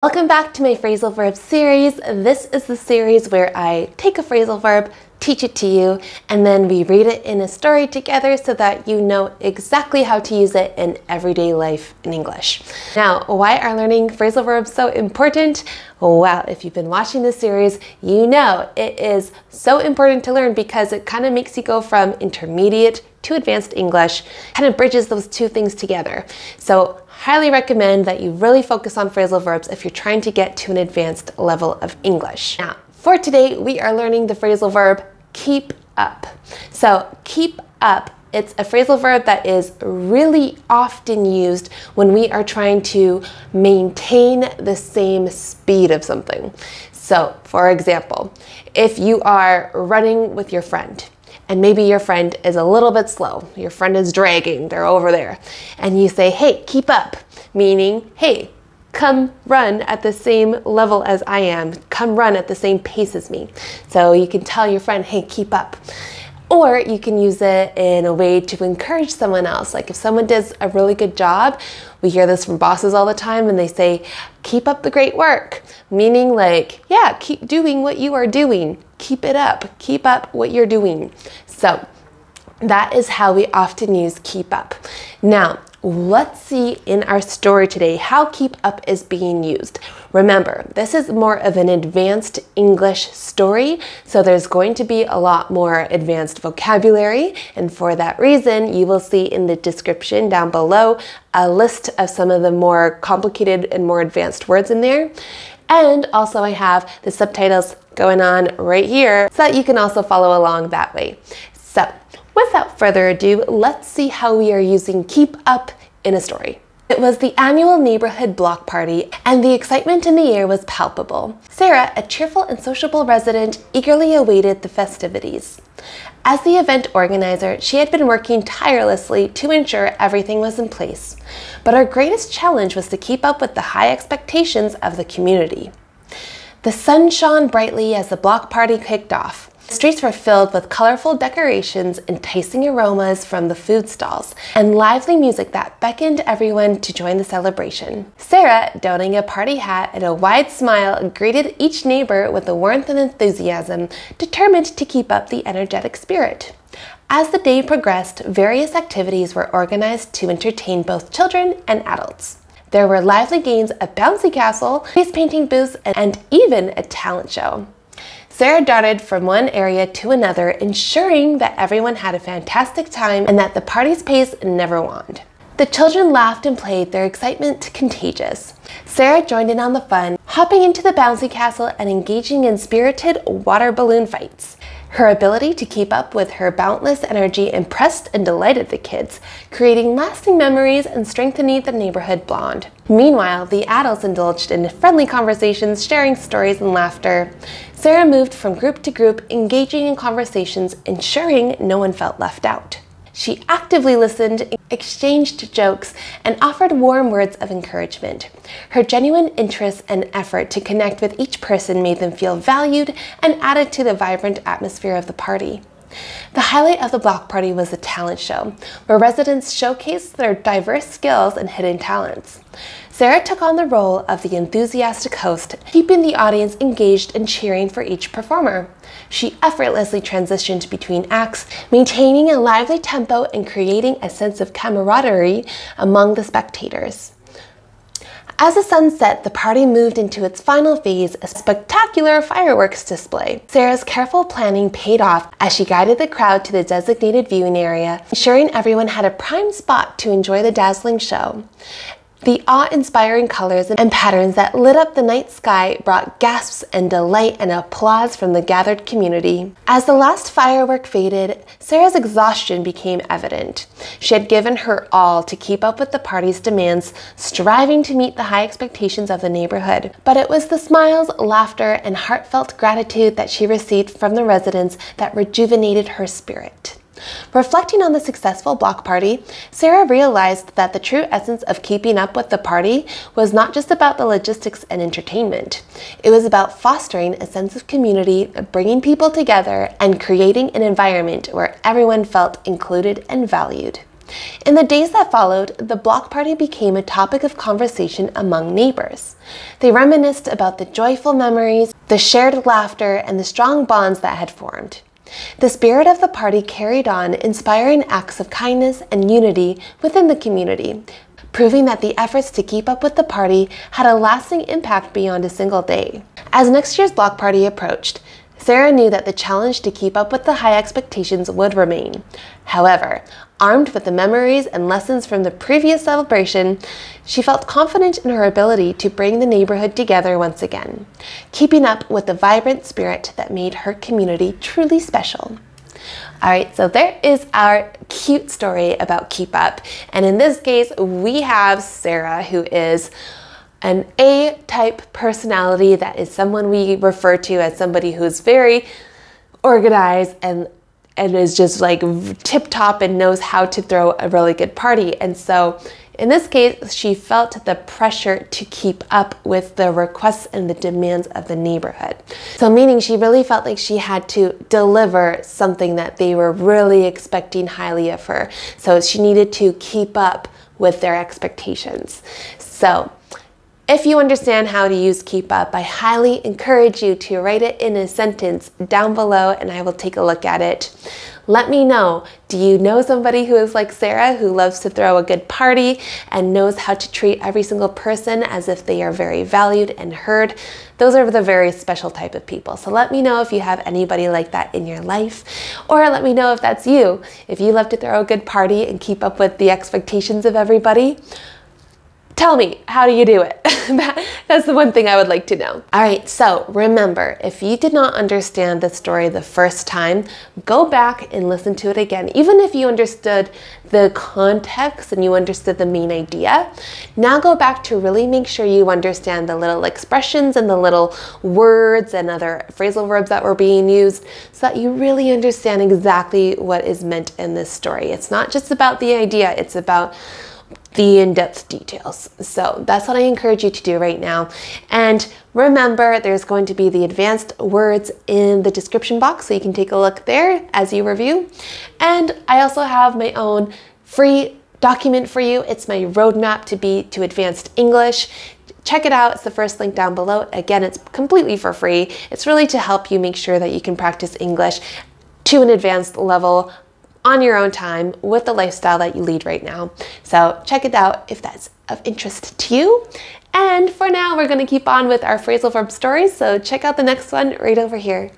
Welcome back to my phrasal verb series. This is the series where I take a phrasal verb, teach it to you, and then we read it in a story together so that you know exactly how to use it in everyday life in English. Now, why are learning phrasal verbs so important? Well, if you've been watching this series, you know it is so important to learn because it kind of makes you go from intermediate to advanced English, kind of bridges those two things together. So highly recommend that you really focus on phrasal verbs if you're trying to get to an advanced level of English. Now, for today, we are learning the phrasal verb keep up. So keep up, it's a phrasal verb that is really often used when we are trying to maintain the same speed of something. So for example, if you are running with your friend, and maybe your friend is a little bit slow. Your friend is dragging, they're over there. And you say, hey, keep up, meaning, hey, come run at the same level as I am. Come run at the same pace as me. So you can tell your friend, hey, keep up. Or you can use it in a way to encourage someone else. Like if someone does a really good job, we hear this from bosses all the time and they say, keep up the great work. Meaning like, yeah, keep doing what you are doing. Keep it up. Keep up what you're doing. So that is how we often use keep up. Now, let's see in our story today how keep up is being used. Remember, this is more of an advanced English story, so there's going to be a lot more advanced vocabulary, and for that reason, you will see in the description down below a list of some of the more complicated and more advanced words in there. And also I have the subtitles going on right here so that you can also follow along that way. So without further ado, let's see how we are using keep up in a story. It was the annual neighborhood block party, and the excitement in the air was palpable. Sarah, a cheerful and sociable resident, eagerly awaited the festivities. As the event organizer, she had been working tirelessly to ensure everything was in place. But her greatest challenge was to keep up with the high expectations of the community. The sun shone brightly as the block party kicked off. The streets were filled with colorful decorations, enticing aromas from the food stalls, and lively music that beckoned everyone to join the celebration. Sarah, donning a party hat and a wide smile, greeted each neighbor with a warmth and enthusiasm, determined to keep up the energetic spirit. As the day progressed, various activities were organized to entertain both children and adults. There were lively games, a bouncy castle, face painting booths, and even a talent show. Sarah darted from one area to another, ensuring that everyone had a fantastic time and that the party's pace never waned. The children laughed and played, their excitement contagious. Sarah joined in on the fun, hopping into the bouncy castle and engaging in spirited water balloon fights. Her ability to keep up with her boundless energy impressed and delighted the kids, creating lasting memories and strengthening the neighborhood bond. Meanwhile, the adults indulged in friendly conversations, sharing stories and laughter. Sarah moved from group to group, engaging in conversations, ensuring no one felt left out. She actively listened, exchanged jokes, and offered warm words of encouragement. Her genuine interest and effort to connect with each person made them feel valued and added to the vibrant atmosphere of the party. The highlight of the block party was the talent show, where residents showcased their diverse skills and hidden talents. Sarah took on the role of the enthusiastic host, keeping the audience engaged and cheering for each performer. She effortlessly transitioned between acts, maintaining a lively tempo and creating a sense of camaraderie among the spectators. As the sun set, the party moved into its final phase, a spectacular fireworks display. Sarah's careful planning paid off as she guided the crowd to the designated viewing area, ensuring everyone had a prime spot to enjoy the dazzling show. The awe-inspiring colors and patterns that lit up the night sky brought gasps and delight and applause from the gathered community. As the last firework faded, Sarah's exhaustion became evident. She had given her all to keep up with the party's demands, striving to meet the high expectations of the neighborhood. But it was the smiles, laughter, and heartfelt gratitude that she received from the residents that rejuvenated her spirit. Reflecting on the successful block party, Sarah realized that the true essence of keeping up with the party was not just about the logistics and entertainment. It was about fostering a sense of community, bringing people together, and creating an environment where everyone felt included and valued. In the days that followed, the block party became a topic of conversation among neighbors. They reminisced about the joyful memories, the shared laughter, and the strong bonds that had formed. The spirit of the party carried on, inspiring acts of kindness and unity within the community, proving that the efforts to keep up with the party had a lasting impact beyond a single day. As next year's block party approached, Sarah knew that the challenge to keep up with the high expectations would remain. However, armed with the memories and lessons from the previous celebration, she felt confident in her ability to bring the neighborhood together once again, keeping up with the vibrant spirit that made her community truly special. Alright, so there is our cute story about keep up. And in this case, we have Sarah, who is an A-type personality. That is someone we refer to as somebody who's very organized and is just like tip-top and knows how to throw a really good party. And so in this case, she felt the pressure to keep up with the requests and the demands of the neighborhood. So meaning she really felt like she had to deliver something that they were really expecting highly of her. So she needed to keep up with their expectations. So if you understand how to use keep up, I highly encourage you to write it in a sentence down below and I will take a look at it. Let me know, do you know somebody who is like Sarah, who loves to throw a good party and knows how to treat every single person as if they are very valued and heard? Those are the very special type of people. So let me know if you have anybody like that in your life, or let me know if that's you. If you love to throw a good party and keep up with the expectations of everybody, tell me, how do you do it? That's the one thing I would like to know. All right, so remember, if you did not understand the story the first time, go back and listen to it again. Even if you understood the context and you understood the main idea, now go back to really make sure you understand the little expressions and the little words and other phrasal verbs that were being used so that you really understand exactly what is meant in this story. It's not just about the idea, it's about the in-depth details. So that's what I encourage you to do right now. And remember, there's going to be the advanced words in the description box, so you can take a look there as you review. And I also have my own free document for you. It's my roadmap to advanced English. Check it out. It's the first link down below. Again, it's completely for free. It's really to help you make sure that you can practice English to an advanced level on your own time with the lifestyle that you lead right now. So check it out if that's of interest to you. And for now, we're going to keep on with our phrasal verb stories. So check out the next one right over here.